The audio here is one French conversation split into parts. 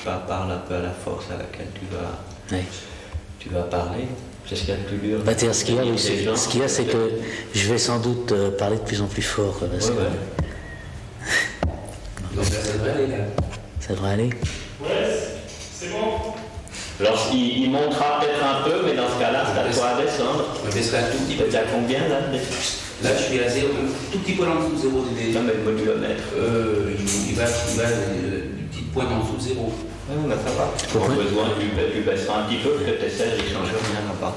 parle un peu à la force à laquelle Oui. tu vas parler. C'est ce qu'il y a de plus dur. Bah, ce qu'il y a, c'est que je vais sans doute parler de plus en plus fort. Quoi, parce que... Donc là, ça devrait aller, là. Ça devrait aller. Ouais, c'est bon. Alors, il montera peut-être un peu, mais dans ce cas-là, c'est à toi à descendre. Je baisserai un tout petit peu. Tu as combien, là? Là, je suis à 0, tout petit peu en dessous de 0 DD. Non, mais le modulomètre. Il va une petite pointe en dessous de 0. Oui, mais ça va. Au besoin, tu baisseras un petit peu, que tu essaies, il ne change rien là-bas.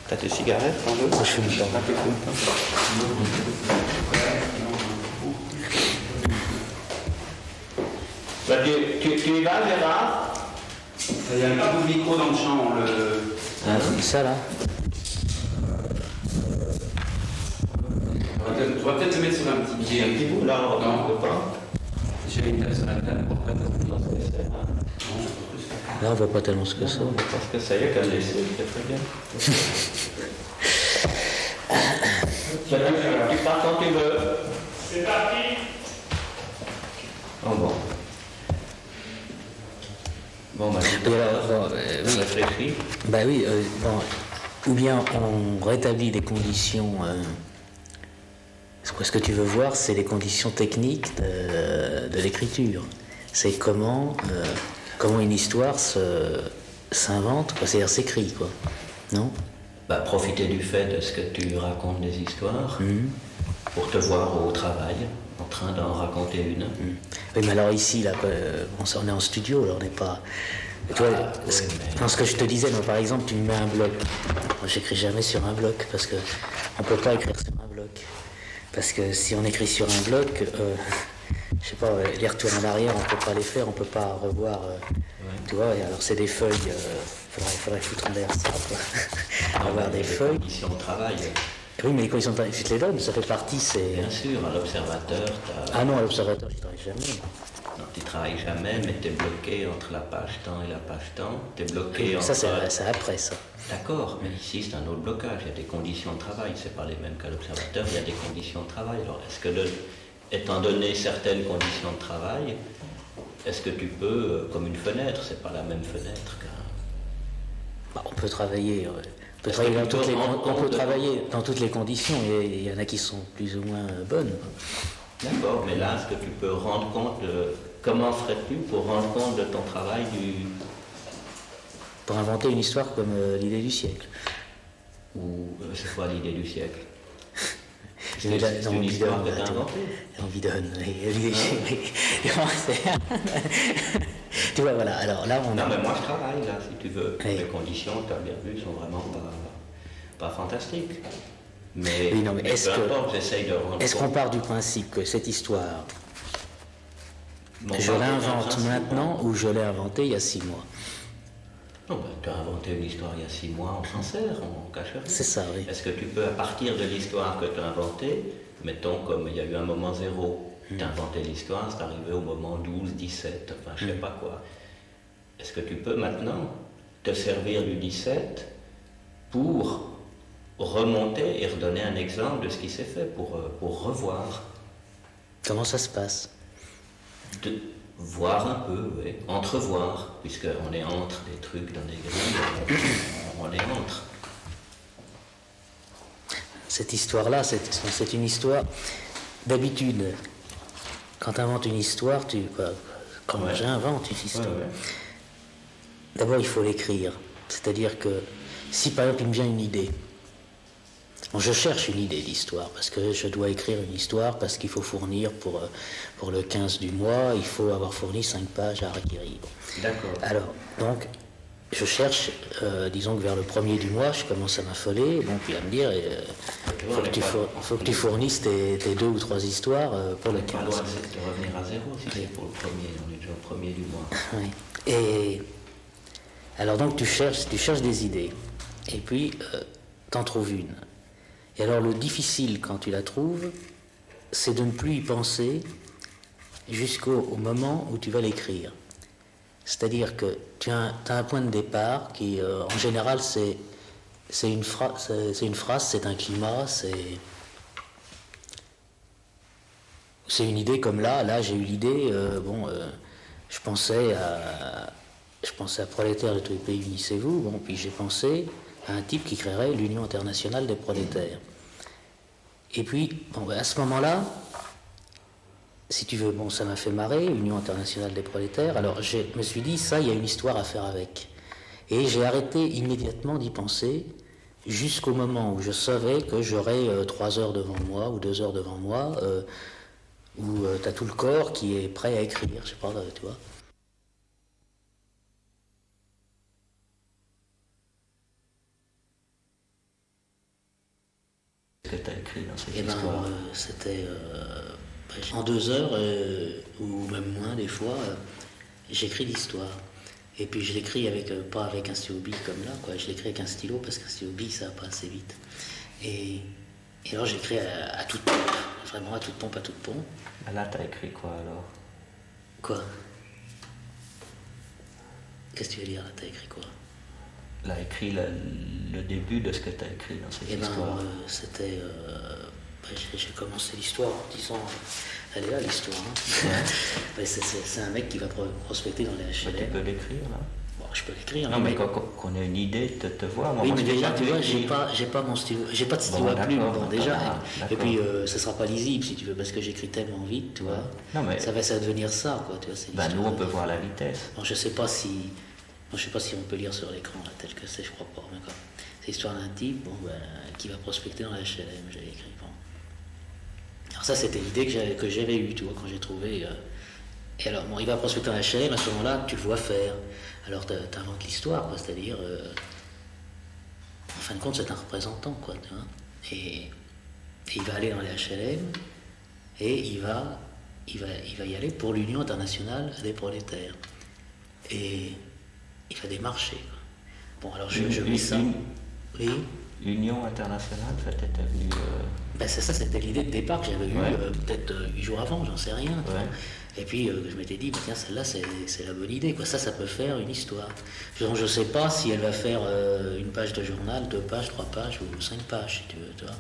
T'as tes cigarettes, quand veux? Moi, je fume pas. Ah, tu fumes pas. Bah, tu y vas, Gérard? Il y a un petit bout de micro dans le champ. Ah, ça là. On va peut-être le mettre sur un petit pied. Un petit bout, là, on ne peut pas. J'ai une table sur la table. Là, on voit pas tellement ce que c'est. Je pense que ça y est, qu'à le laisser, c'est très bien. Tu pars quand tu veux. C'est parti. Oh bon. Bon, bah, Oui. réfléchis. Bah oui, bon, ou bien on rétablit les conditions. Ce que tu veux voir, c'est les conditions techniques de l'écriture. C'est comment une histoire s'invente, c'est-à-dire s'écrit, quoi. Non? Bah, profiter du fait de ce que tu racontes des histoires pour te voir au travail, en train d'en raconter une. Oui, mais alors ici, là, on est en studio, là, on n'est pas... Tu vois, dans ce que je te disais, moi, par exemple, tu me mets un bloc. Moi, j'écris jamais sur un bloc, parce que on peut pas écrire sur un bloc. Parce que si on écrit sur un bloc, je sais pas, les retours en arrière, on peut pas les faire, on peut pas revoir... Tu vois, et alors c'est des feuilles, faudrait foutre en l'air ça, quoi. Avoir des feuilles. Conditions de travail. Oui, mais les conditions de travail, je te les donne, ça fait partie, c'est... Bien sûr, à l'observateur, Ah non, à l'observateur, je travaille jamais. non, tu travailles jamais, mais tu es bloqué entre la page temps et la page temps. Tu es bloqué entre... Ça, c'est après, ça. D'accord, mais ici c'est un autre blocage. Il y a des conditions de travail, c'est pas les mêmes qu'à l'observateur, il y a des conditions de travail. Alors, est-ce que, étant donné certaines conditions de travail, est-ce que tu peux, comme une fenêtre, c'est pas la même fenêtre qu'un... Bah, on peut travailler, on peut travailler dans toutes les conditions, et il y en a qui sont plus ou moins bonnes. D'accord, mais là, est-ce que tu peux rendre compte de... Comment ferais-tu pour rendre compte de ton travail Pour inventer une histoire comme l'idée du siècle. Ou c'est quoi l'idée du siècle? C'est une histoire que tu as inventée. On bidonne. Tu vois, voilà, alors là, on... Non, mais moi je travaille, là, si tu veux. Oui. Les conditions, tu as bien vu, sont vraiment pas fantastiques. Mais, Oui, non, mais peu importe, j'essaye de rendre est-ce qu'on compte. part du principe que cette histoire, Bon, je pas l'invente principe, maintenant ou je l'ai inventée il y a 6 mois? Non, ben, tu as inventé une histoire il y a 6 mois, on s'en sert, on cache rien. C'est ça, oui. Est-ce que tu peux, à partir de l'histoire que tu as inventée, mettons comme il y a eu un moment zéro, tu as inventé l'histoire, c'est arrivé au moment 12, 17, enfin je sais pas quoi. Est-ce que tu peux maintenant te servir du 17 pour remonter et redonner un exemple de ce qui s'est fait, pour revoir, Comment ça se passe? de voir un peu, oui, entrevoir, puisqu'on est entre des trucs dans des grilles, on est entre. Cette histoire-là, c'est une histoire... D'habitude, quand tu inventes une histoire, quand Ouais. j'invente une histoire, Ouais, ouais. d'abord il faut l'écrire. C'est-à-dire que si par exemple il me vient une idée, je cherche une idée d'histoire, parce que je dois écrire une histoire, parce qu'il faut fournir pour le 15 du mois, il faut avoir fourni 5 pages à Rakiri. D'accord. Alors, donc, je cherche, disons que vers le 1er du mois, je commence à m'affoler, bon, puis à me dire, faut que tu fournisses tes 2 ou 3 histoires pour le 15. Pas loin de revenir à zéro, si c'est pour le premier, on est déjà au 1er du mois. Oui. Et alors donc tu cherches des idées, et puis t'en trouves une. Et alors le difficile quand tu la trouves, c'est de ne plus y penser jusqu'au moment où tu vas l'écrire. C'est-à-dire que tu as un point de départ qui, en général, c'est c'est une phrase, c'est un climat, c'est une idée comme là j'ai eu l'idée, je pensais à Prolétaires de tous les pays, unissez-vous, bon, puis j'ai pensé à un type qui créerait l'Union internationale des prolétaires. Et puis, à ce moment-là, si tu veux, ça m'a fait marrer, Union internationale des prolétaires, alors je me suis dit, ça, il y a une histoire à faire avec. Et j'ai arrêté immédiatement d'y penser, jusqu'au moment où je savais que j'aurais 3 heures devant moi, ou 2 heures devant moi, où tu as tout le corps qui est prêt à écrire, je sais pas, tu vois. Qu'est-ce que tu as écrit dans cette histoire? C'était en 2 heures, ou même moins des fois, j'écris l'histoire. Et puis je l'écris pas avec un stylo bic comme là, quoi. Je l'écris avec un stylo parce qu'un stylo bic ça va pas assez vite. Et alors j'écris à toute pompe, vraiment à toute pompe, à toute pompe. Là, tu as écrit quoi alors? Quoi? Qu'est-ce que tu veux dire là? T'as écrit quoi? Là, écrit le début de ce que tu as écrit dans cette histoire. C'était. J'ai commencé l'histoire en disant. Elle est là l'histoire. Hein. C'est un mec qui va prospecter dans les HLM. Tu peux l'écrire là? Bon, je peux l'écrire. Non, mais qu'on ait une idée de te voir. Oui, mais déjà, tu vois, j'ai pas mon stylo. J'ai pas de stylo à plume. Bon, déjà. Et puis, ça sera pas lisible si tu veux, parce que j'écris tellement vite, tu vois. Non, mais. Ça va devenir ça, quoi. Tu vois, nous, on peut voir la vitesse. Bon, je sais pas si on peut lire sur l'écran, là, tel que c'est, je crois pas. C'est l'histoire d'un type qui va prospecter dans la HLM, j'avais écrit. Bon. Alors ça, c'était l'idée que j'avais eue, tu vois, quand j'ai trouvé... Et alors, il va prospecter dans la HLM, à ce moment-là, tu le vois faire. Alors, tu inventes l'histoire, quoi, c'est-à-dire... en fin de compte, c'est un représentant, quoi, tu vois. Et il va aller dans les HLM, et il va y aller pour l'Union internationale des prolétaires. Et... il va démarcher. Bon, alors je mets ça. Oui. L'Union internationale, ça t'était venu. C'est ça, c'était l'idée de départ que j'avais eue peut-être 8 jours avant, j'en sais rien. Ouais. Et puis je m'étais dit, tiens, celle-là, c'est la bonne idée. Quoi. Ça peut faire une histoire. Donc, je ne sais pas si elle va faire une page de journal, 2 pages, 3 pages ou 5 pages, si tu veux. Tu vois.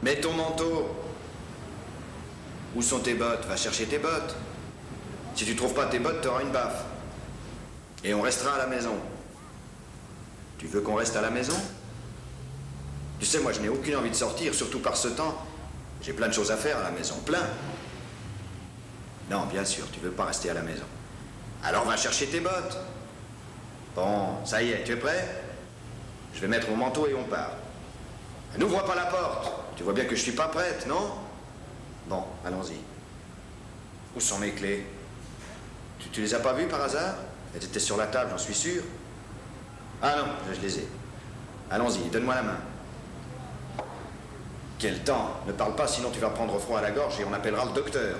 Mets ton manteau. Où sont tes bottes? Va chercher tes bottes. Si tu trouves pas tes bottes, t'auras une baffe. Et on restera à la maison. Tu veux qu'on reste à la maison? Tu sais, moi, je n'ai aucune envie de sortir, surtout par ce temps. J'ai plein de choses à faire à la maison, plein. Non, bien sûr, tu veux pas rester à la maison. Alors va chercher tes bottes. Bon, ça y est, tu es prêt? Je vais mettre mon manteau et on part. N'ouvre pas la porte. Tu vois bien que je suis pas prête, non? Bon, allons-y. Où sont mes clés? Tu les as pas vues par hasard? Elles étaient sur la table, j'en suis sûr. Ah non, je les ai. Allons-y, donne-moi la main. Quel temps? Ne parle pas, sinon tu vas prendre froid à la gorge et on appellera le docteur.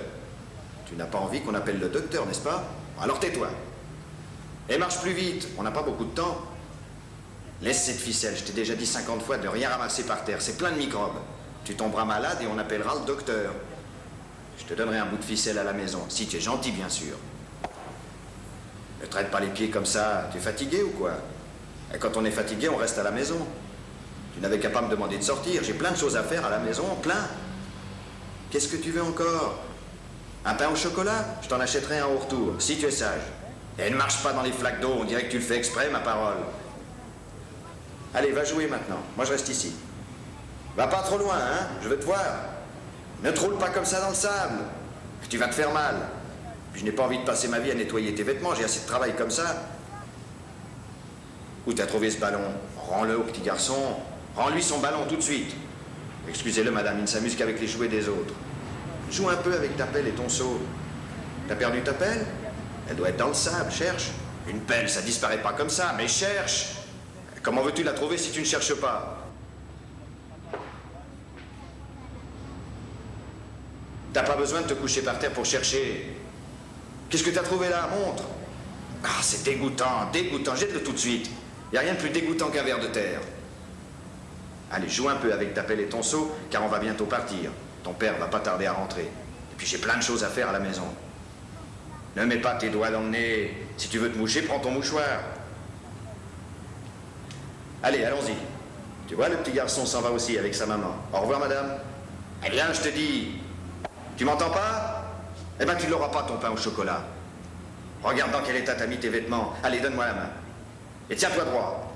Tu n'as pas envie qu'on appelle le docteur, n'est-ce pas? Alors tais-toi. Et marche plus vite, on n'a pas beaucoup de temps. Laisse cette ficelle, je t'ai déjà dit 50 fois de rien ramasser par terre, c'est plein de microbes. Tu tomberas malade et on appellera le docteur. Je te donnerai un bout de ficelle à la maison, si tu es gentil bien sûr. Ne traite pas les pieds comme ça, tu es fatigué ou quoi? Et quand on est fatigué, on reste à la maison. Tu n'avais qu'à pas me demander de sortir, j'ai plein de choses à faire à la maison, plein. Qu'est-ce que tu veux encore? Un pain au chocolat? Je t'en achèterai un au retour, si tu es sage. Et ne marche pas dans les flaques d'eau, on dirait que tu le fais exprès, ma parole. Allez, va jouer maintenant. Moi, je reste ici. Va pas trop loin, hein? Je veux te voir. Ne te roule pas comme ça dans le sable. Tu vas te faire mal. Puis je n'ai pas envie de passer ma vie à nettoyer tes vêtements. J'ai assez de travail comme ça. Où t'as trouvé ce ballon? Rends-le au petit garçon. Rends-lui son ballon tout de suite. Excusez-le, madame, il ne s'amuse qu'avec les jouets des autres. Joue un peu avec ta pelle et ton seau. T'as perdu ta pelle? Elle doit être dans le sable. Cherche. Une pelle, ça disparaît pas comme ça, mais cherche. Comment veux-tu la trouver si tu ne cherches pas? T'as pas besoin de te coucher par terre pour chercher. Qu'est-ce que t'as trouvé là? Montre. Ah, c'est dégoûtant, dégoûtant. Jette-le tout de suite. Y a rien de plus dégoûtant qu'un ver de terre. Allez, joue un peu avec ta pelle et ton seau, car on va bientôt partir. Ton père va pas tarder à rentrer. Et puis j'ai plein de choses à faire à la maison. Ne mets pas tes doigts dans le nez. Si tu veux te moucher, prends ton mouchoir. Allez, allons-y. Tu vois, le petit garçon s'en va aussi avec sa maman. Au revoir, madame. Eh bien, je te dis. Tu m'entends pas? Eh ben, tu n'auras pas ton pain au chocolat. Regarde dans quel état t'as mis tes vêtements. Allez, donne-moi la main. Et tiens-toi droit.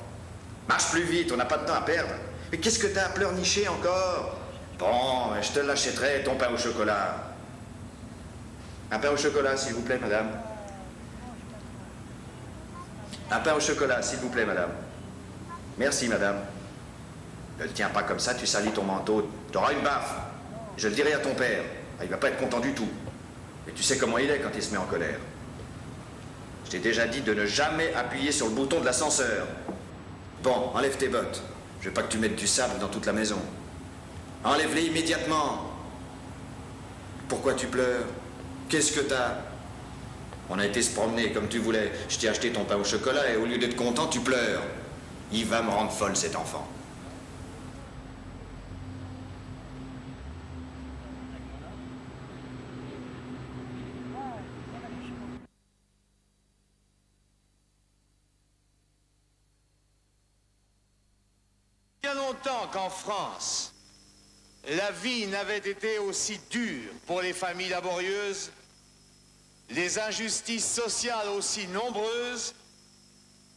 Marche plus vite, on n'a pas de temps à perdre. Mais qu'est-ce que t'as à pleurnicher encore? Bon, je te l'achèterai, ton pain au chocolat. Un pain au chocolat, s'il vous plaît, madame. Un pain au chocolat, s'il vous plaît, madame. Merci, madame. Ne le tiens pas comme ça, tu salis ton manteau. T'auras une baffe. Je le dirai à ton père. Il va pas être content du tout. Et tu sais comment il est quand il se met en colère. Je t'ai déjà dit de ne jamais appuyer sur le bouton de l'ascenseur. Bon, enlève tes bottes. Je veux pas que tu mettes du sable dans toute la maison. Enlève-les immédiatement. Pourquoi tu pleures? Qu'est-ce que t'as? On a été se promener comme tu voulais. Je t'ai acheté ton pain au chocolat et au lieu d'être content, tu pleures. Il va me rendre folle, cet enfant. Il y a longtemps qu'en France, la vie n'avait été aussi dure pour les familles laborieuses, les injustices sociales aussi nombreuses,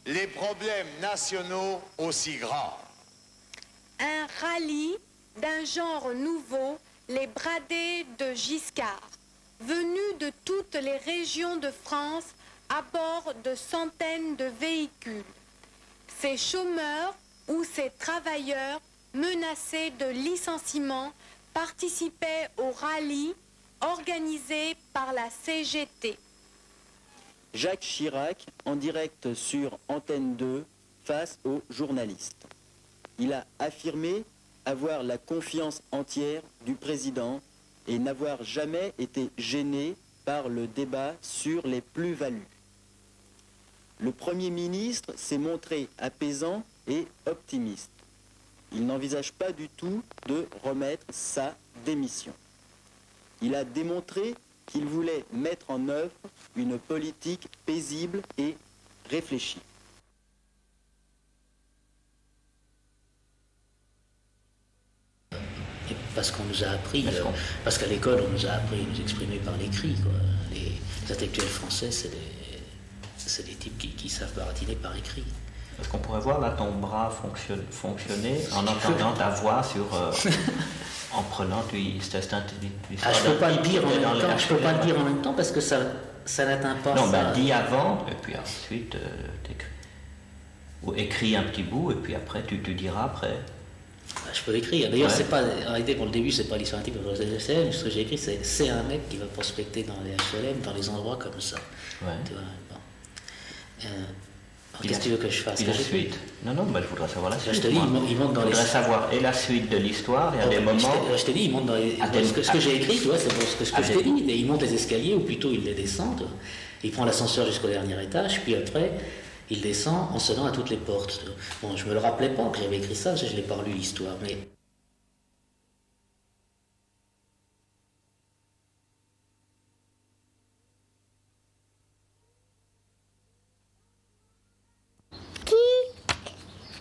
les problèmes nationaux aussi grands. Un rallye d'un genre nouveau, les bradés de Giscard, venus de toutes les régions de France à bord de centaines de véhicules. Ces chômeurs ou ces travailleurs menacés de licenciement participaient au rallye organisé par la CGT. Jacques Chirac, en direct sur Antenne 2, face aux journalistes. Il a affirmé avoir la confiance entière du président et n'avoir jamais été gêné par le débat sur les plus-values. Le Premier ministre s'est montré apaisant et optimiste. Il n'envisage pas du tout de remettre sa démission. Il a démontré qu'il voulait mettre en œuvre une politique paisible et réfléchie. Et parce qu'on nous a appris, parce qu'à l'école on nous a appris à nous exprimer par l'écrit, quoi. Les intellectuels français, c'est des types qui savent baratiner par écrit. Est-ce qu'on pourrait voir là ton bras fonctionner en entendant ta voix sur en prenant je peux pas le dire en même temps. Je peux pas le dire en même temps parce que ça n'atteint pas. Non, ben dis avant et puis ensuite ou écris un petit bout et puis après tu diras après. Je peux écrire. D'ailleurs, c'est pas en réalité pour le début, c'est pas l'histoire intime pour les HLM. Ce que j'ai écrit, c'est un mec qui va prospecter dans les HLM, dans les endroits comme ça. Ouais. Tu vois, bon. Qu'est-ce que tu veux que je fasse? Puis la suite. Non, je voudrais savoir la suite. Je te dis, il monte dans les. Je voudrais savoir et la suite de l'histoire, il y a des moments. Je te dis, il monte dans les. Ce que j'ai écrit, tu vois, c'est ce que je t'ai dit. Il monte les escaliers, ou plutôt il les descend. Il prend l'ascenseur jusqu'au dernier étage, puis après, il descend en sonnant à toutes les portes. Bon, je me le rappelais pas que j'avais écrit ça, je l'ai pas lu l'histoire, mais.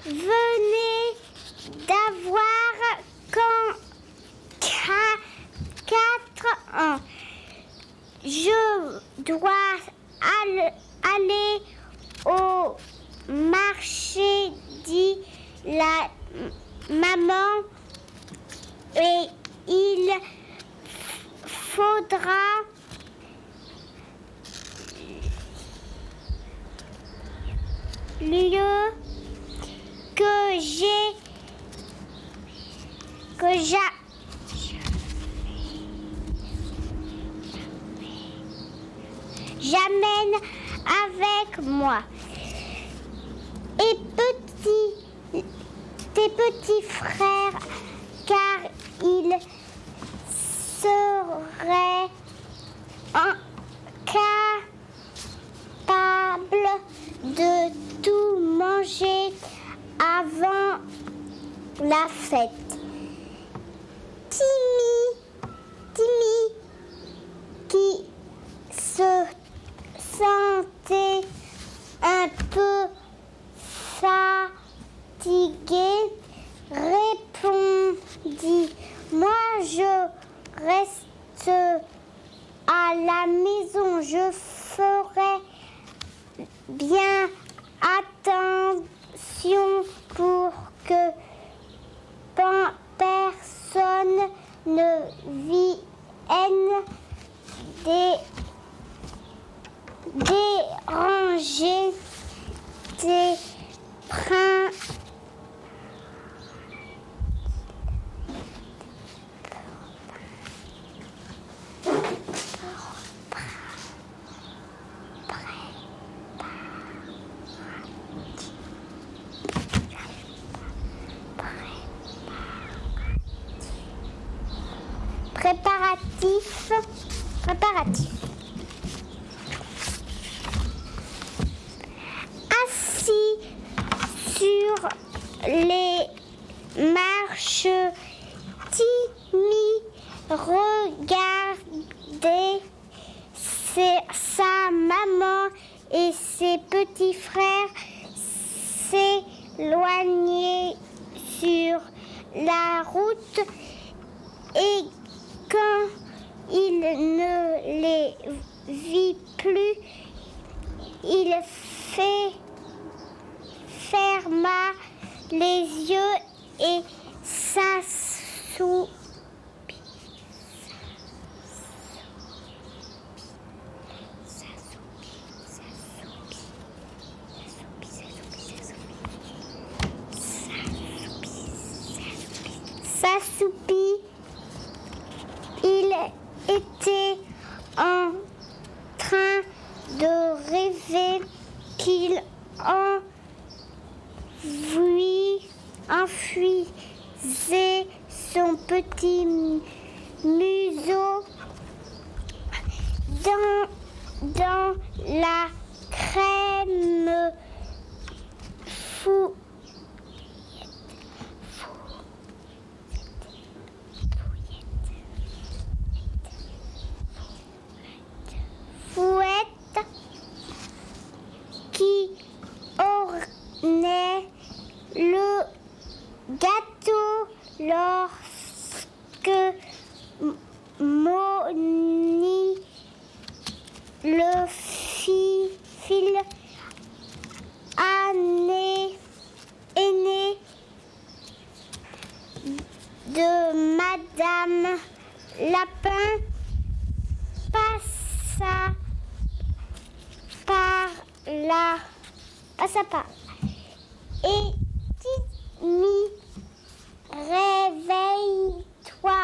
Venez d'avoir 4 ans. Je dois aller au marché, dit la maman, et il faudra j'amène avec moi. Et tes petits frères, car ils seraient capables de tout manger avant la fête. Timmy, qui se sentait un peu fatigué, répondit: moi je reste à la maison, je ferai bien attention pour que personne ne vienne déranger tes préparatifs. Assis sur les marches, Timmy regardait sa maman et ses petits frères s'éloigner sur la route, et quand il ne les vit plus, il ferma les yeux et s'assoupit. Il était en train de rêver qu'il enfuisait son petit museau dans la crème fouette qui ornait le gâteau lorsque Moni, le fil aîné de Madame Lapin, passa par et Timmy, réveille-toi.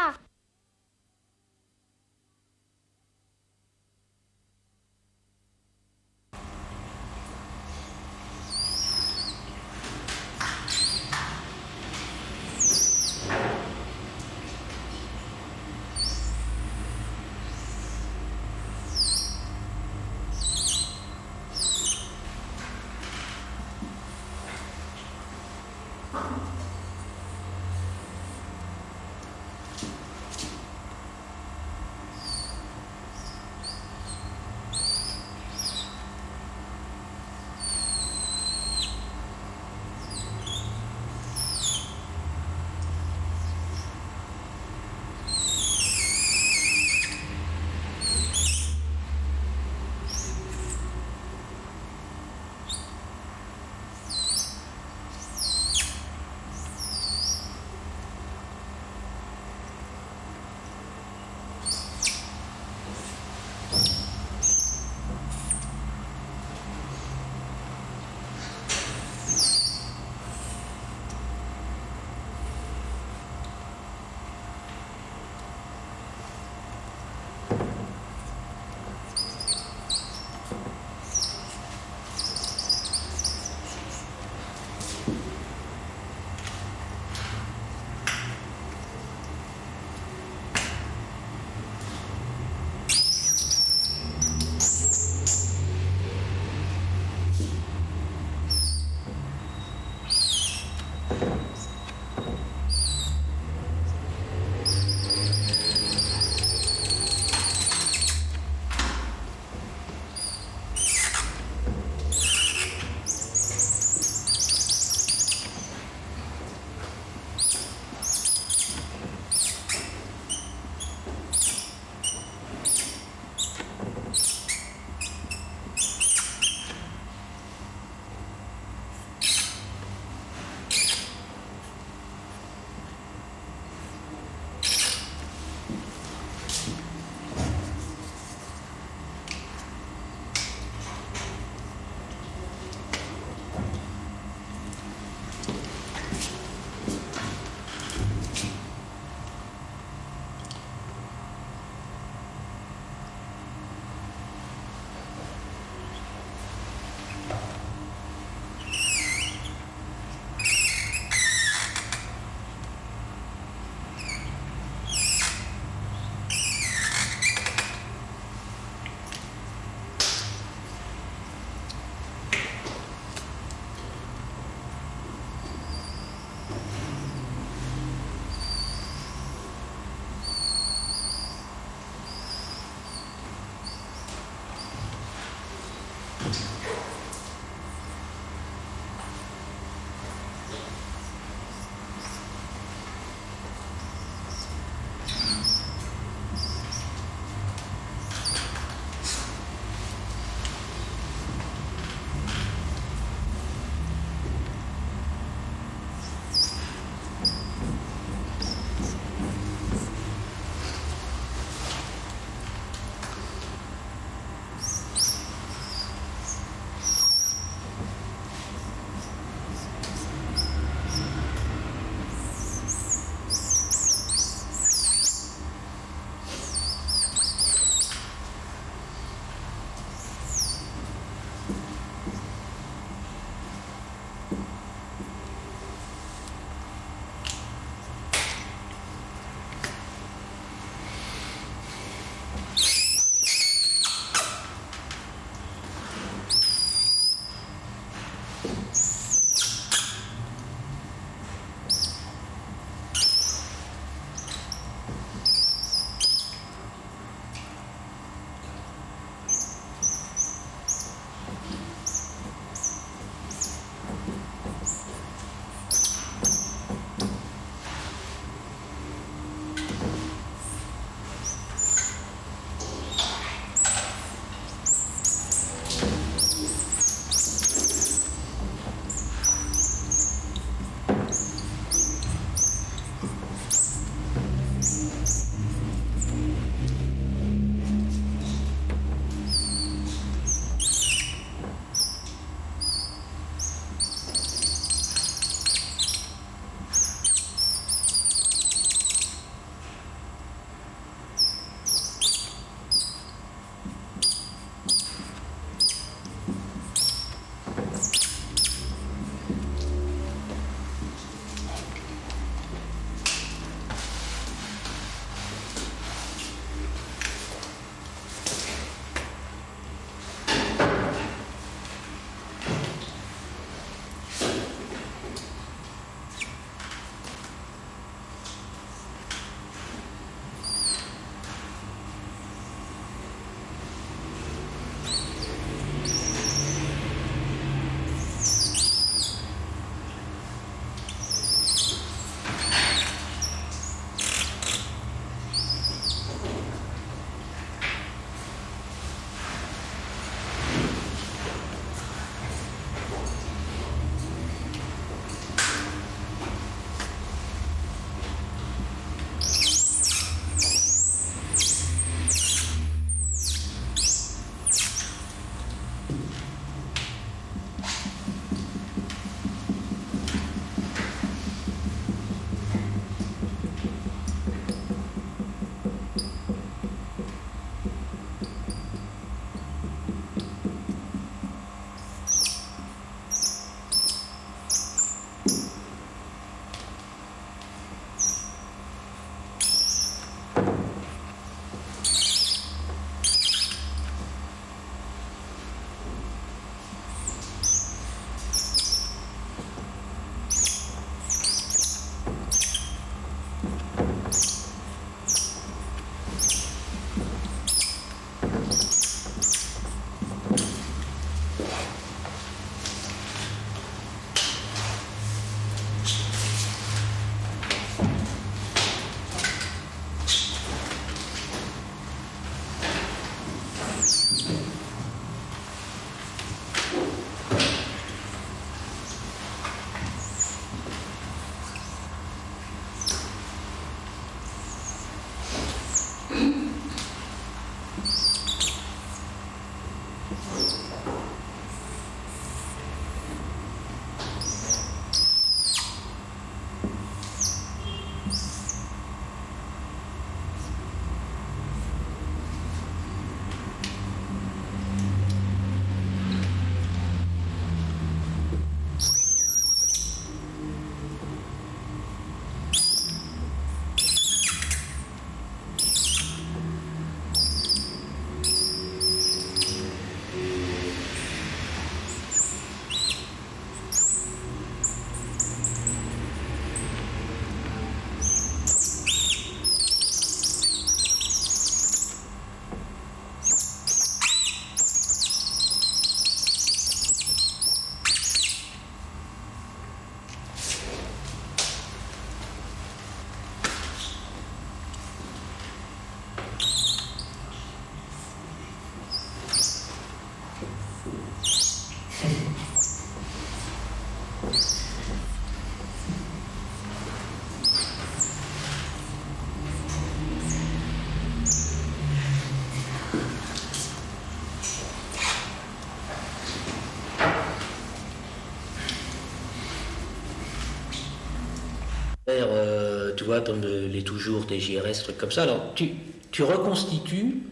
Tu vois, comme les toujours, tes JRS, trucs comme ça. Alors, tu reconstitues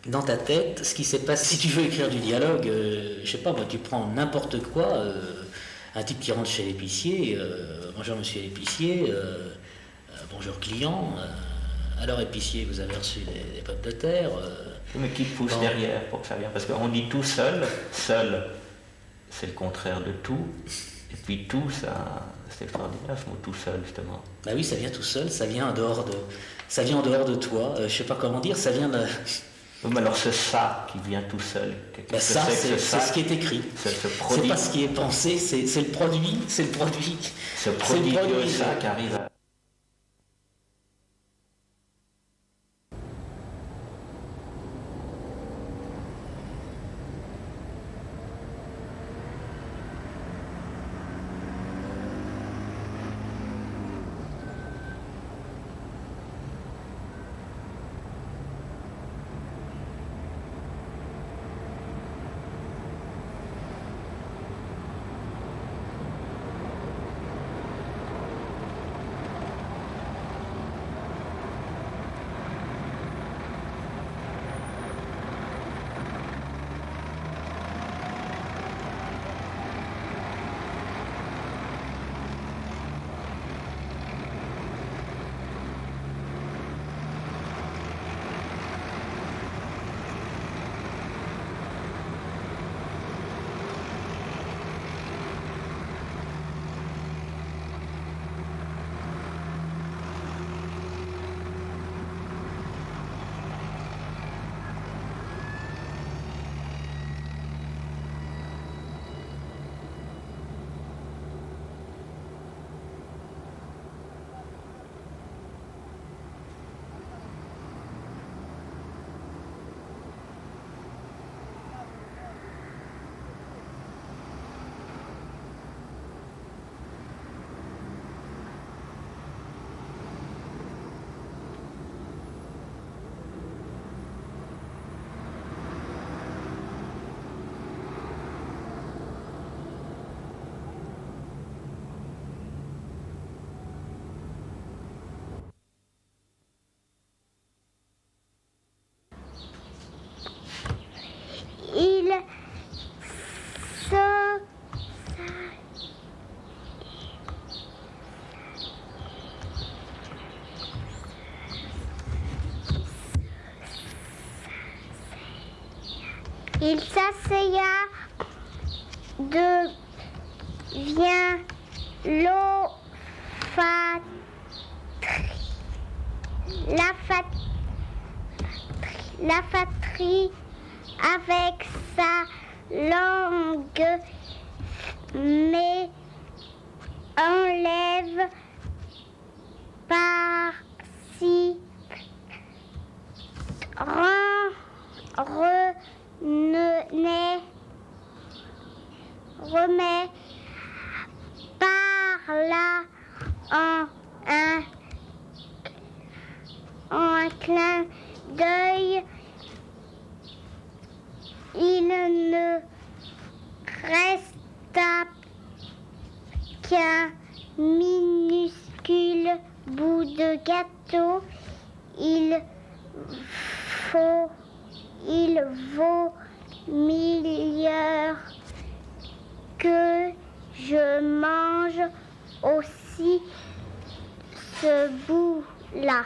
dans ta tête ce qui s'est passé. Si tu veux écrire du dialogue, je sais pas, moi, tu prends n'importe quoi, un type qui rentre chez l'épicier, bonjour monsieur l'épicier, bonjour client, alors épicier, vous avez reçu des pommes de terre. Mais qui pousse derrière pour que ça vienne? Parce qu'on dit tout seul, seul, c'est le contraire de tout, et puis tout, ça... C'est extraordinaire ce mot tout seul, justement. Bah oui, ça vient tout seul, ça vient en dehors de toi, je sais pas comment dire, ça vient de... Oui, mais alors c'est ça qui vient tout seul. Bah ça, c'est ce qui est écrit. C'est pas ce qui est pensé, c'est le produit, Ce produit de ça qui arrive à... Il s'asseya devient l'olfactrice. la fatrie avec sa langue, mais enlève par-ci, remet par là en un clin d'œil. Il ne resta qu'un minuscule bout de gâteau. Il vaut meilleur que je mange aussi ce bout-là,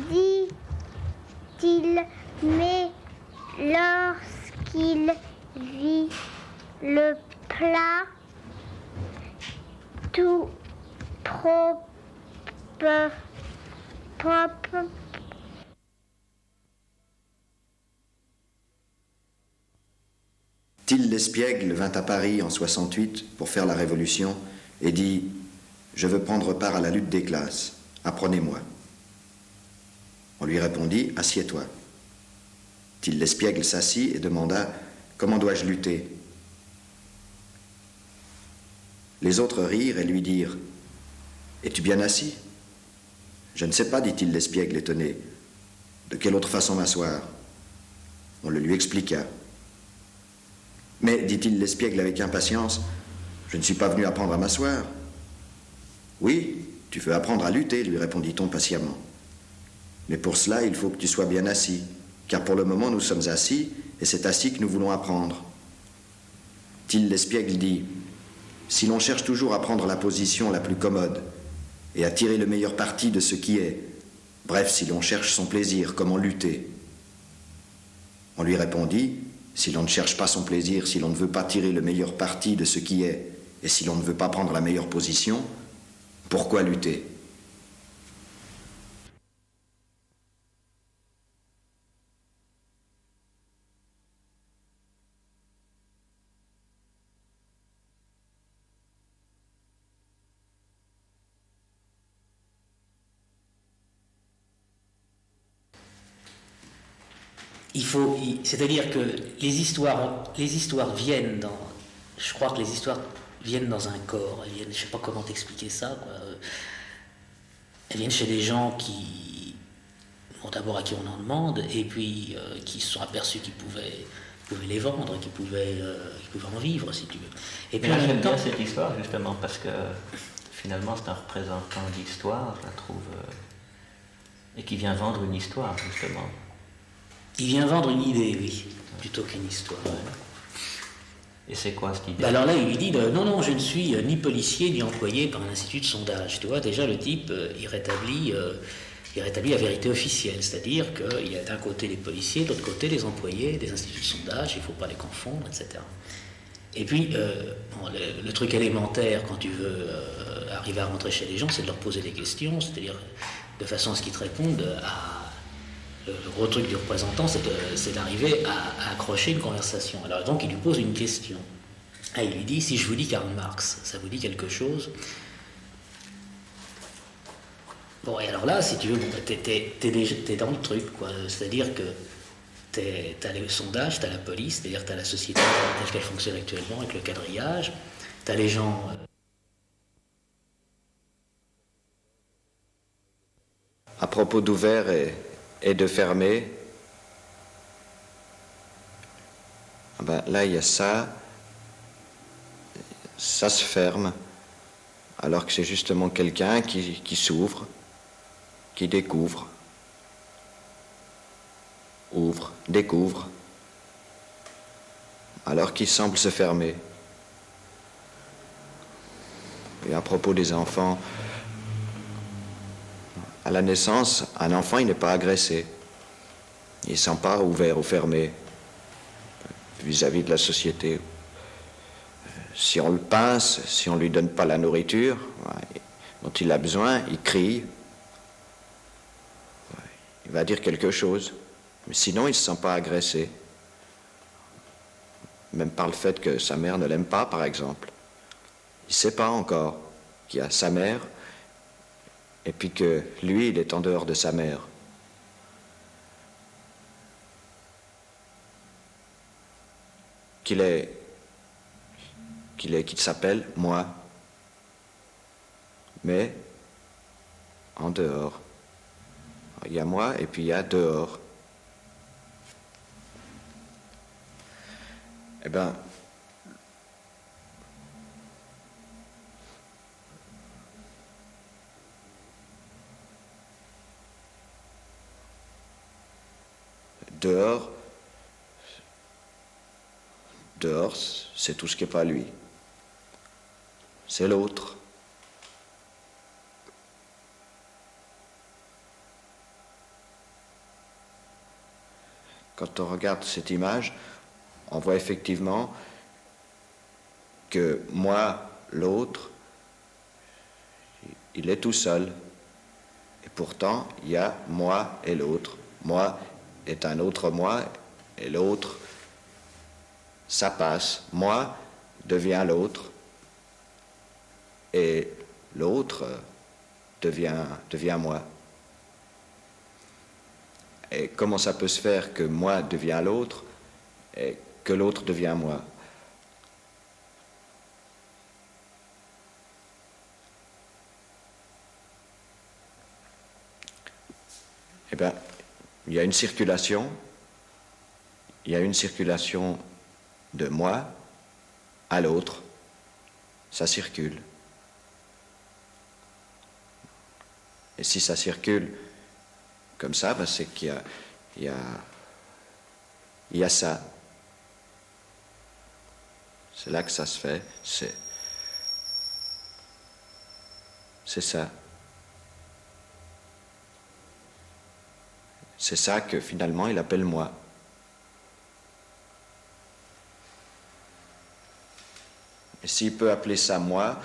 dit-il, mais lorsqu'il vit le plat tout propre, Till L'Espiègle vint à Paris en 68 pour faire la Révolution et dit « Je veux prendre part à la lutte des classes, apprenez-moi ». On lui répondit « Assieds-toi ». Till L'Espiègle s'assit et demanda « Comment dois-je lutter ?» Les autres rirent et lui dirent « Es-tu bien assis ?»« Je ne sais pas, dit-il L'Espiègle étonné. De quelle autre façon m'asseoir ?» On le lui expliqua. « Mais, dit-il L'Espiègle avec impatience, je ne suis pas venu apprendre à m'asseoir. »« Oui, tu veux apprendre à lutter, lui répondit-on patiemment. Mais pour cela, il faut que tu sois bien assis, car pour le moment, nous sommes assis, et c'est assis que nous voulons apprendre. » Till L'Espiègle dit « Si l'on cherche toujours à prendre la position la plus commode, et à tirer le meilleur parti de ce qui est, bref, si l'on cherche son plaisir, comment lutter ?» On lui répondit « Si l'on ne cherche pas son plaisir, si l'on ne veut pas tirer le meilleur parti de ce qui est, et si l'on ne veut pas prendre la meilleure position, pourquoi lutter ?» C'est-à-dire que les histoires viennent dans, je crois que les histoires viennent dans un corps, elles viennent, je sais pas comment t'expliquer ça, quoi. Elles viennent chez des gens qui, bon, d'abord à qui on en demande, et puis qui se sont aperçus qu'ils pouvaient les vendre, qu'ils pouvaient en vivre, si tu veux. Et puis j'aime bien cette histoire justement parce que finalement c'est un représentant d'histoire, je la trouve, et qui vient vendre une histoire justement. Il vient vendre une idée, oui, plutôt qu'une histoire. Ouais. Et c'est quoi cette idée? Alors là, il lui dit non, je ne suis ni policier ni employé par un institut de sondage. Tu vois, déjà le type, il rétablit la vérité officielle, c'est-à-dire qu'il y a d'un côté les policiers, de l'autre côté les employés des instituts de sondage, il ne faut pas les confondre, etc. Et puis, le truc élémentaire quand tu veux arriver à rentrer chez les gens, c'est de leur poser des questions, c'est-à-dire de façon à ce qu'ils te répondent à... Le gros truc du représentant, c'est d'arriver à accrocher une conversation. Alors donc, il lui pose une question. Ah, il lui dit, si je vous dis Karl Marx, ça vous dit quelque chose? Bon, et alors là, si tu veux, t'es dans le truc, quoi. C'est-à-dire que t'as les sondages, t'as la police, c'est-à-dire t'as la société telle qu'elle fonctionne actuellement avec le quadrillage, t'as les gens... À propos d'ouvert et de fermé, là il y a ça se ferme, alors que c'est justement quelqu'un qui s'ouvre, qui découvre, ouvre, découvre, alors qu'il semble se fermer. Et à propos des enfants, à la naissance, un enfant, il n'est pas agressé. Il ne sent pas ouvert ou fermé vis-à-vis de la société. Si on le pince, si on ne lui donne pas la nourriture dont il a besoin, il crie. Il va dire quelque chose. Mais sinon, il ne se sent pas agressé. Même par le fait que sa mère ne l'aime pas, par exemple. Il ne sait pas encore qu'il y a sa mère et puis que lui, il est en dehors de sa mère. Qu'il s'appelle moi, mais en dehors. Il y a moi et puis il y a dehors. Eh bien, dehors, c'est tout ce qui n'est pas lui. C'est l'autre. Quand on regarde cette image, on voit effectivement que moi, l'autre, il est tout seul. Et pourtant, il y a moi et l'autre. Moi est un autre moi et l'autre, ça passe. Moi devient l'autre et l'autre devient moi. Et comment ça peut se faire que moi devient l'autre et que l'autre devient moi? Eh bien, il y a une circulation de moi à l'autre, ça circule. Et si ça circule comme ça, ben c'est qu'il y a ça. C'est là que ça se fait, c'est ça. C'est ça que finalement il appelle moi. Et s'il peut appeler ça moi,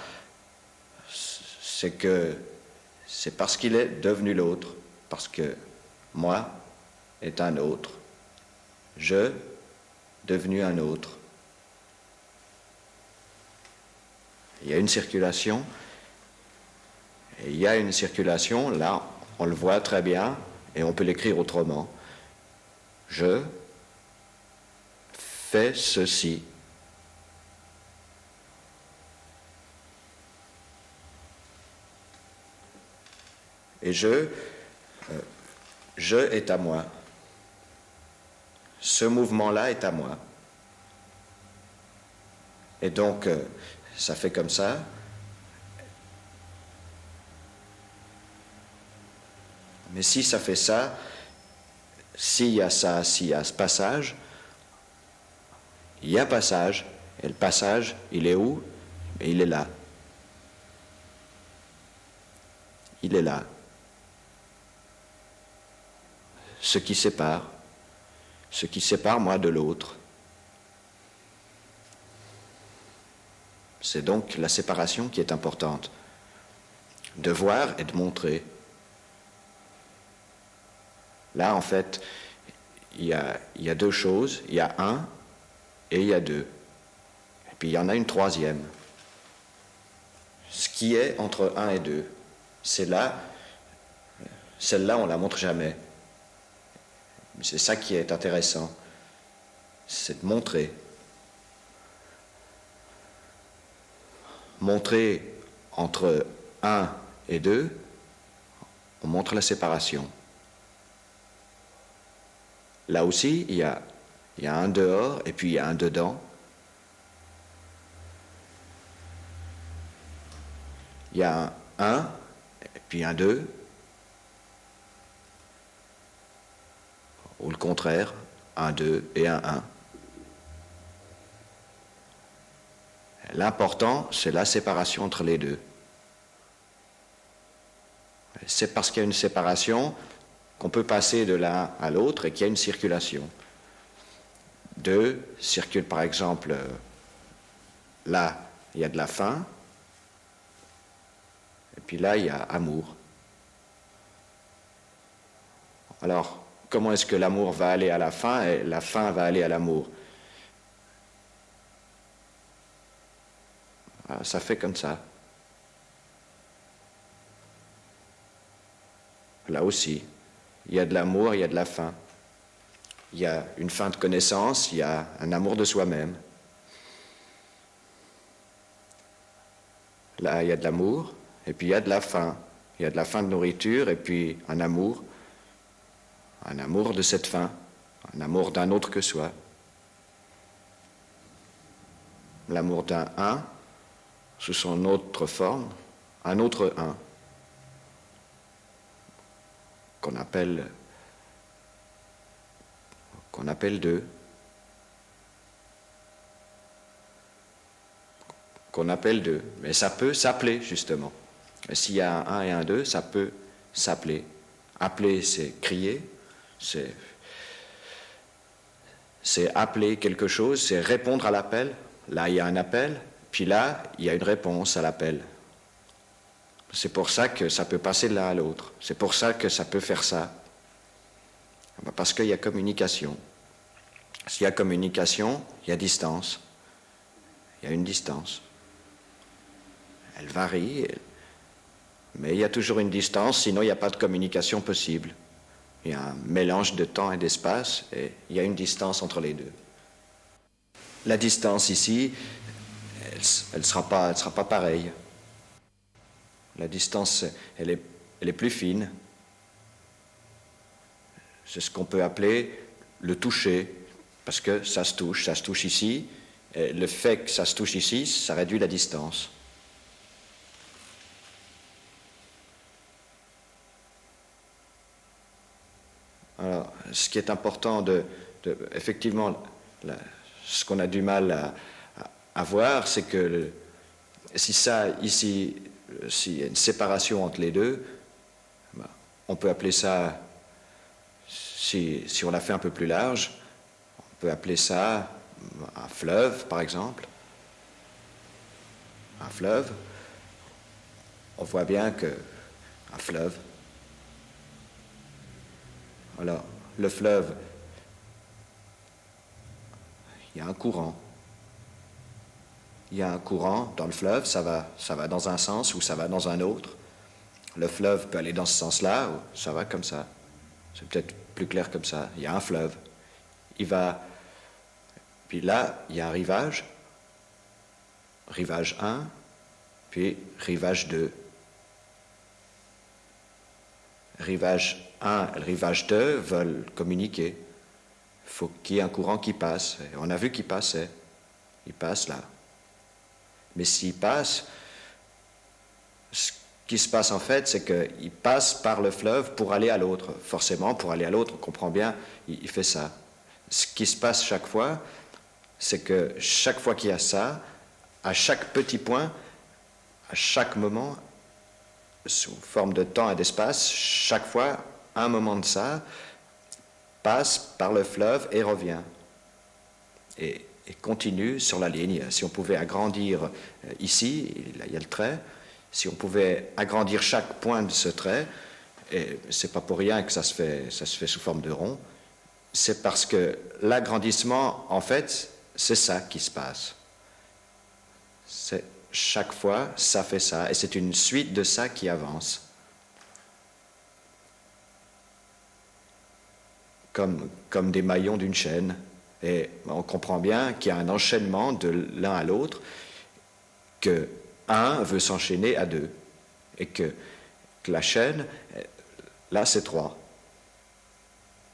c'est parce qu'il est devenu l'autre, parce que moi est un autre, je devenu un autre. Il y a une circulation, et il y a une circulation, là on le voit très bien, et on peut l'écrire autrement. Je fais ceci. Et je est à moi. Ce mouvement-là est à moi. Et donc, ça fait comme ça. Mais si ça fait ça, s'il y a ça, s'il y a ce passage, il y a passage, et le passage, il est où? Et il est là. Il est là. Ce qui sépare moi de l'autre. C'est donc la séparation qui est importante. De voir et de montrer. Là, en fait, il y a deux choses. Il y a un et il y a deux. Et puis il y en a une troisième. Ce qui est entre un et deux. C'est là, celle-là, on ne la montre jamais. C'est ça qui est intéressant. C'est de montrer. Montrer entre un et deux, on montre la séparation. Là aussi, il y a un dehors et puis il y a un dedans. Il y a un et puis un deux. Ou le contraire, un deux et un un. L'important, c'est la séparation entre les deux. C'est parce qu'il y a une séparation qu'on peut passer de l'un à l'autre et qu'il y a une circulation. Deux circulent par exemple, là, il y a de la faim, et puis là, il y a amour. Alors, comment est-ce que l'amour va aller à la fin et la fin va aller à l'amour? Ça fait comme ça. Là aussi, il y a de l'amour, il y a de la fin. Il y a une fin de connaissance, il y a un amour de soi-même. Là, il y a de l'amour, et puis il y a de la faim. Il y a de la faim de nourriture, et puis un amour de cette faim, un amour d'un autre que soi. L'amour d'un un, sous son autre forme, un autre un, qu'on appelle deux, mais ça peut s'appeler justement. Et s'il y a un 1 et un 2, ça peut s'appeler. Appeler, c'est crier, c'est appeler quelque chose, c'est répondre à l'appel. Là, il y a un appel, puis là, il y a une réponse à l'appel. C'est pour ça que ça peut passer de l'un à l'autre. C'est pour ça que ça peut faire ça. Parce qu'il y a communication. S'il y a communication, il y a distance. Il y a une distance. Elle varie, mais il y a toujours une distance, sinon il n'y a pas de communication possible. Il y a un mélange de temps et d'espace, et il y a une distance entre les deux. La distance ici, elle sera pas pareille. La distance, elle est plus fine. C'est ce qu'on peut appeler le toucher, parce que ça se touche ici, et le fait que ça se touche ici, ça réduit la distance. Alors, ce qui est important effectivement, ce qu'on a du mal à voir, c'est que si s'il y a une séparation entre les deux, on peut appeler ça, si on la fait un peu plus large, on peut appeler ça un fleuve, par exemple. Un fleuve, on voit bien qu'un fleuve, alors, le fleuve, il y a un courant. Il y a un courant dans le fleuve, ça va dans un sens ou ça va dans un autre. Le fleuve peut aller dans ce sens-là ou ça va comme ça. C'est peut-être plus clair comme ça. Il y a un fleuve. Il va... Puis là, il y a un rivage. Rivage 1, puis rivage 2. Rivage 1 et le rivage 2 veulent communiquer. Il faut qu'il y ait un courant qui passe. Et on a vu qu'il passait. Il passe là. Mais s'il passe, ce qui se passe en fait, c'est qu'il passe par le fleuve pour aller à l'autre. Forcément, pour aller à l'autre, on comprend bien, il fait ça. Ce qui se passe chaque fois, c'est que chaque fois qu'il y a ça, à chaque petit point, à chaque moment, sous forme de temps et d'espace, chaque fois, un moment de ça passe par le fleuve et revient. Et continue sur la ligne. Si on pouvait agrandir ici, il y a le trait, si on pouvait agrandir chaque point de ce trait, et c'est pas pour rien que ça se fait sous forme de rond, c'est parce que l'agrandissement, en fait, c'est ça qui se passe. C'est chaque fois, ça fait ça, et c'est une suite de ça qui avance. Comme des maillons d'une chaîne. Et on comprend bien qu'il y a un enchaînement de l'un à l'autre, que un veut s'enchaîner à deux, et que la chaîne, là c'est 3.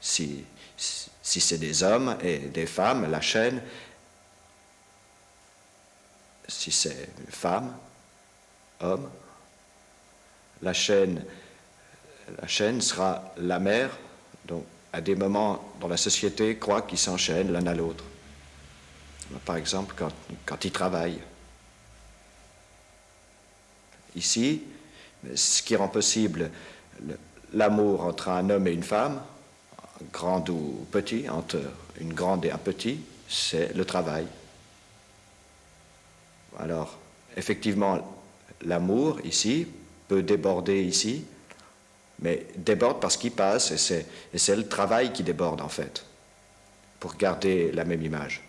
Si c'est des hommes et des femmes, la chaîne, si c'est femme, homme, la chaîne sera la mère, donc à des moments dans la société, croient qu'ils s'enchaînent l'un à l'autre. Par exemple, quand ils travaillent. Ici, ce qui rend possible l'amour entre un homme et une femme, grand ou petit, entre une grande et un petit, c'est le travail. Alors, effectivement, l'amour, ici, peut déborder ici, mais déborde parce qu'il passe, et c'est le travail qui déborde en fait, pour garder la même image.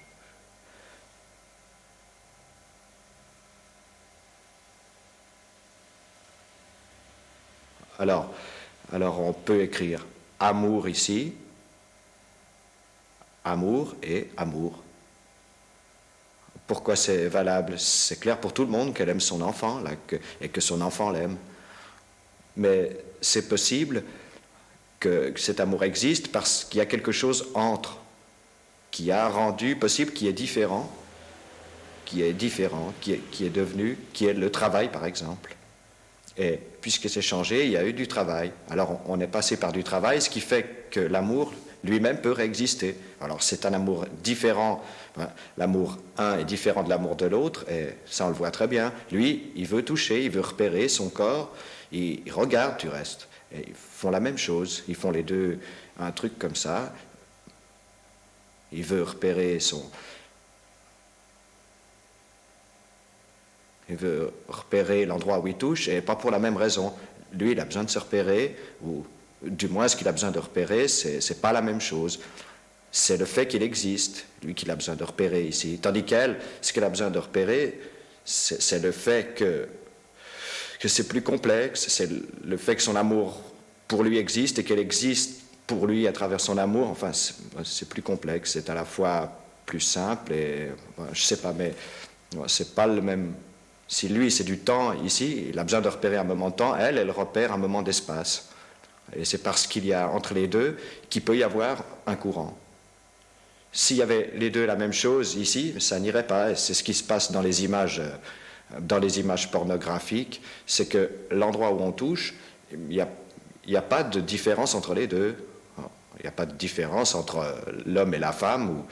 Alors on peut écrire amour ici, amour et amour. Pourquoi c'est valable? C'est clair pour tout le monde qu'elle aime son enfant là, et que son enfant l'aime. Mais c'est possible que cet amour existe parce qu'il y a quelque chose entre, qui a rendu possible, qui est différent, qui est devenu, qui est le travail par exemple. Et puisque c'est changé, il y a eu du travail. Alors on est passé par du travail, ce qui fait que l'amour lui-même peut réexister. Alors c'est un amour différent. L'amour un est différent de l'amour de l'autre, et ça on le voit très bien. Lui, il veut toucher, il veut repérer son corps, il regarde du reste. Et ils font la même chose, ils font les deux un truc comme ça. Il veut repérer l'endroit où il touche, et pas pour la même raison. Lui, il a besoin de se repérer, ou du moins ce qu'il a besoin de repérer, c'est pas la même chose. C'est le fait qu'il existe, lui qu'il a besoin de repérer ici. Tandis qu'elle, ce qu'elle a besoin de repérer, c'est le fait que c'est plus complexe, c'est le fait que son amour pour lui existe et qu'elle existe pour lui à travers son amour. Enfin, c'est plus complexe, c'est à la fois plus simple et, je sais pas, mais c'est pas le même. Si lui, c'est du temps ici, il a besoin de repérer un moment de temps, elle repère un moment d'espace. Et c'est parce qu'il y a entre les deux qu'il peut y avoir un courant. S'il y avait les deux la même chose ici, ça n'irait pas. C'est ce qui se passe dans les images pornographiques, c'est que l'endroit où on touche, il n'y a pas de différence entre les deux. Il n'y a pas de différence entre l'homme et la femme,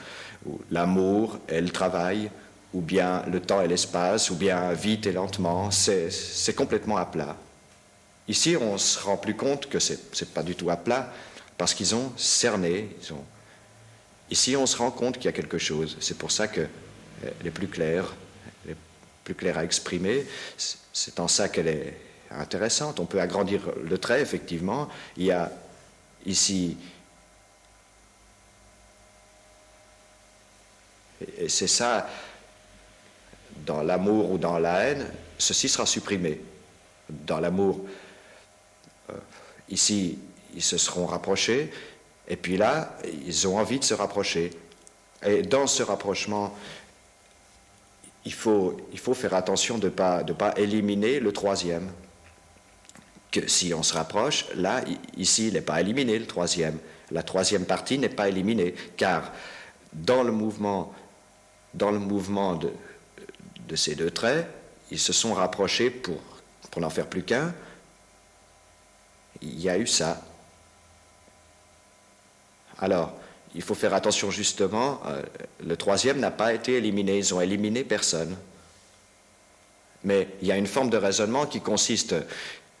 ou l'amour et le travail, ou bien le temps et l'espace, ou bien vite et lentement. C'est complètement à plat. Ici, on ne se rend plus compte que ce n'est pas du tout à plat, parce qu'ils ont cerné. Ici, on se rend compte qu'il y a quelque chose. C'est pour ça qu'elle est plus claire à exprimer. C'est en ça qu'elle est intéressante. On peut agrandir le trait, effectivement. Il y a ici... Et c'est ça, dans l'amour ou dans la haine, ceci sera supprimé. Dans l'amour, ici, ils se seront rapprochés, et puis là, ils ont envie de se rapprocher. Et dans ce rapprochement, il faut faire attention de ne pas éliminer le troisième. Que si on se rapproche, là, ici, il n'est pas éliminé, le troisième. La troisième partie n'est pas éliminée, car dans le mouvement de ces deux traits, ils se sont rapprochés pour n'en faire plus qu'un. Il y a eu ça. Alors, il faut faire attention justement, le troisième n'a pas été éliminé, ils ont éliminé personne. Mais il y a une forme de raisonnement qui consiste,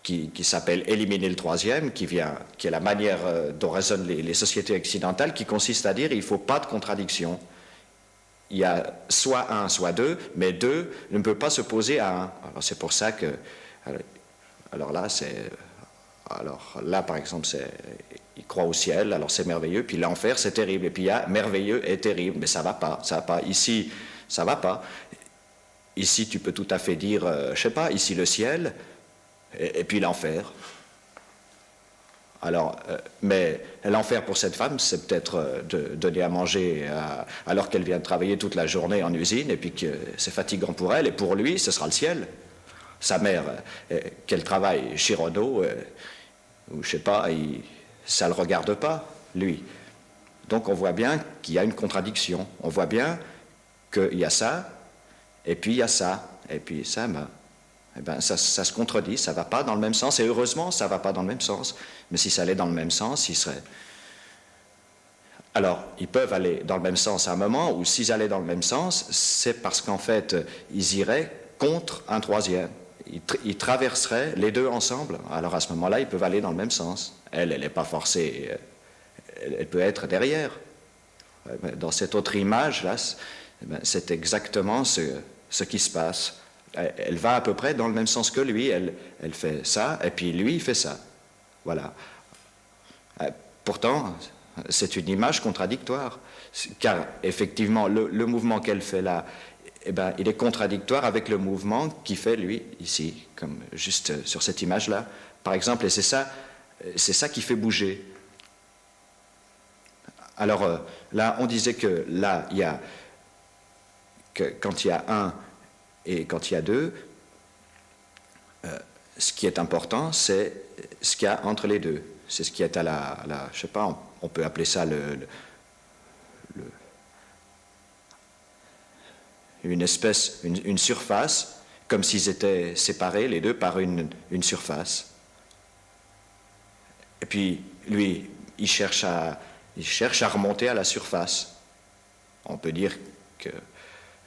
qui s'appelle éliminer le troisième, qui est la manière dont raisonnent les sociétés occidentales, qui consiste à dire il ne faut pas de contradiction. Il y a soit un, soit deux, mais deux ne peut pas s'opposer à un. Alors c'est pour ça que... Alors là, par exemple, il croit au ciel, alors c'est merveilleux, puis l'enfer, c'est terrible. Et puis il y a merveilleux et terrible, mais ça va pas. Ici, ça va pas. Ici, tu peux tout à fait dire, je sais pas, ici le ciel, et puis l'enfer. Alors, mais l'enfer pour cette femme, c'est peut-être de donner à manger alors qu'elle vient de travailler toute la journée en usine, et puis que c'est fatigant pour elle, et pour lui, ce sera le ciel. Sa mère, qu'elle travaille chez Renault, ou je sais pas, ça ne le regarde pas, lui. Donc on voit bien qu'il y a une contradiction. On voit bien qu'il y a ça, et puis il y a ça, et puis ça, ça se contredit, ça ne va pas dans le même sens, et heureusement, ça ne va pas dans le même sens. Mais si ça allait dans le même sens, il serait... Alors, ils peuvent aller dans le même sens à un moment, ou s'ils allaient dans le même sens, c'est parce qu'en fait, ils iraient contre un troisième. Ils traverseraient les deux ensemble. Alors à ce moment-là, ils peuvent aller dans le même sens. Elle n'est pas forcée, elle peut être derrière. Dans cette autre image-là, c'est exactement ce qui se passe. Elle va à peu près dans le même sens que lui. Elle fait ça, et puis lui, il fait ça. Voilà. Pourtant, c'est une image contradictoire, car effectivement, le mouvement qu'elle fait là, eh ben, il est contradictoire avec le mouvement qu'il fait, lui, ici, comme juste sur cette image-là, par exemple, et c'est ça qui fait bouger. Alors là, on disait que là, il y a, que quand il y a un et quand il y a deux, ce qui est important, c'est ce qu'il y a entre les deux. C'est ce qui est à la je sais pas, on peut appeler ça une espèce, une surface, comme s'ils étaient séparés les deux par une surface. Et puis lui, il cherche à remonter à la surface. On peut dire que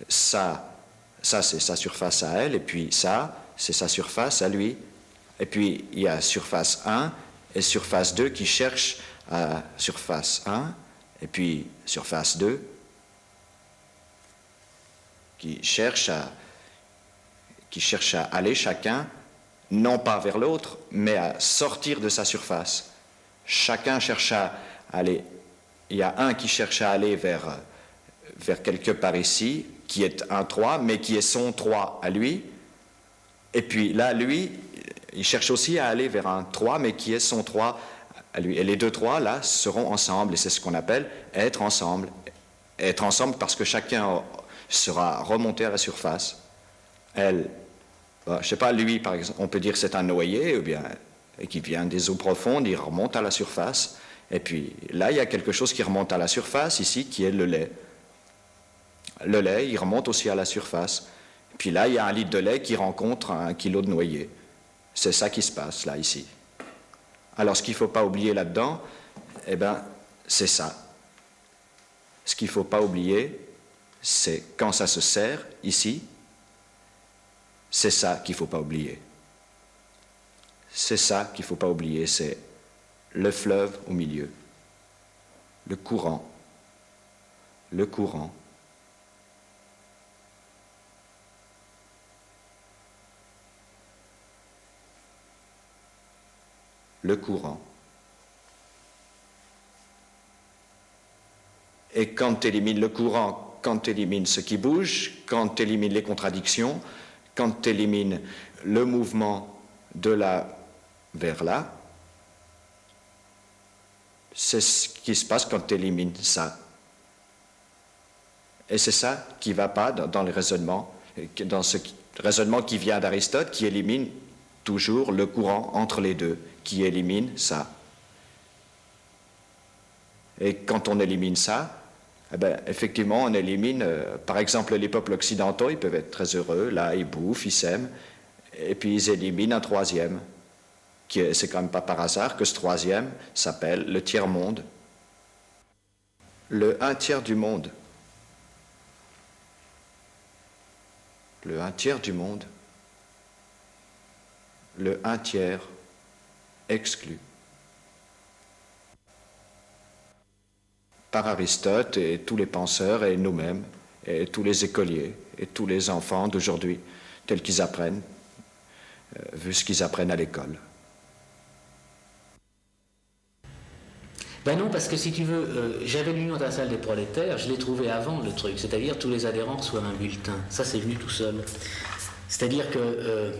ça c'est sa surface à elle, et puis ça, c'est sa surface à lui. Et puis il y a surface 1 et surface 2 qui cherchent à surface 1, et puis surface 2 qui cherchent à aller chacun, non pas vers l'autre, mais à sortir de sa surface. Chacun cherche à aller. Il y a un qui cherche à aller vers quelque part ici, qui est un 3, mais qui est son 3 à lui. Et puis là, lui, il cherche aussi à aller vers un 3, mais qui est son 3 à lui. Et les deux 3, là, seront ensemble, et c'est ce qu'on appelle être ensemble. Être ensemble parce que chacun sera remonté à la surface. Elle, je ne sais pas, lui, par exemple, on peut dire que c'est un noyé, ou bien, et qui vient des eaux profondes, il remonte à la surface. Et puis là, il y a quelque chose qui remonte à la surface, ici, qui est le lait. Le lait, il remonte aussi à la surface. Et puis là, il y a un litre de lait qui rencontre 1 kilo de noyer. C'est ça qui se passe, là, ici. Alors, ce qu'il ne faut pas oublier là-dedans, eh bien, c'est ça. Ce qu'il ne faut pas oublier, c'est quand ça se serre, ici, c'est ça qu'il ne faut pas oublier. C'est ça qu'il ne faut pas oublier, c'est le fleuve au milieu, le courant, le courant. Le courant. Et quand tu élimines le courant, quand tu élimines ce qui bouge, quand tu élimines les contradictions, quand tu élimines le mouvement de là vers là, c'est ce qui se passe quand tu élimines ça. Et c'est ça qui ne va pas dans le raisonnement, dans ce raisonnement qui vient d'Aristote, qui élimine toujours le courant entre les deux, qui élimine ça. Et quand on élimine ça, eh bien, effectivement, on élimine, par exemple, les peuples occidentaux, ils peuvent être très heureux, là, ils bouffent, ils s'aiment, et puis ils éliminent un troisième. C'est quand même pas par hasard que ce troisième s'appelle le tiers-monde. Le 1/3 du monde. Le 1/3 du monde. Le 1/3 exclu. Par Aristote et tous les penseurs et nous-mêmes, et tous les écoliers, et tous les enfants d'aujourd'hui, tels qu'ils apprennent, vu ce qu'ils apprennent à l'école. Ben non, parce que si tu veux, j'avais l'Union internationale des prolétaires, je l'ai trouvé avant le truc, c'est-à-dire tous les adhérents reçoivent un bulletin. Ça, c'est venu tout seul. C'est-à-dire que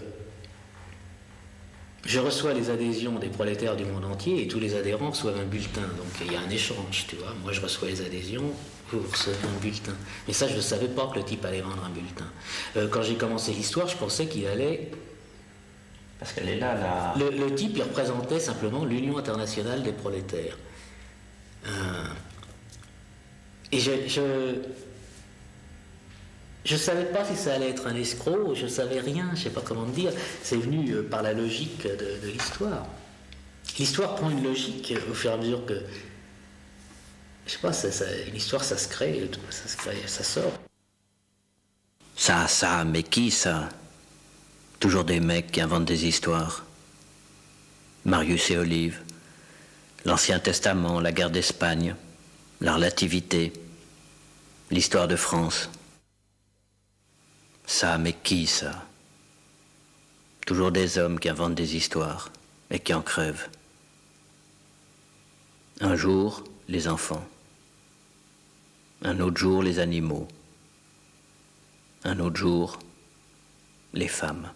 je reçois les adhésions des prolétaires du monde entier et tous les adhérents reçoivent un bulletin. Donc il y a un échange, tu vois. Moi, je reçois les adhésions, vous recevez un bulletin. Mais ça, je ne savais pas que le type allait rendre un bulletin. Quand j'ai commencé l'histoire, je pensais qu'il allait... Parce qu'elle est là, là. Le type, il représentait simplement l'Union internationale des prolétaires. Et je savais pas si ça allait être un escroc, je savais rien, je sais pas comment te dire. C'est venu par la logique de l'histoire. L'histoire prend une logique au fur et à mesure que, je sais pas, une histoire ça se crée, ça sort. Ça, mais qui ça? Toujours des mecs qui inventent des histoires. Marius et Olive, l'Ancien Testament, la guerre d'Espagne, la relativité, l'histoire de France. Ça, mais qui ça? Toujours des hommes qui inventent des histoires et qui en crèvent. Un jour, les enfants. Un autre jour, les animaux. Un autre jour, les femmes.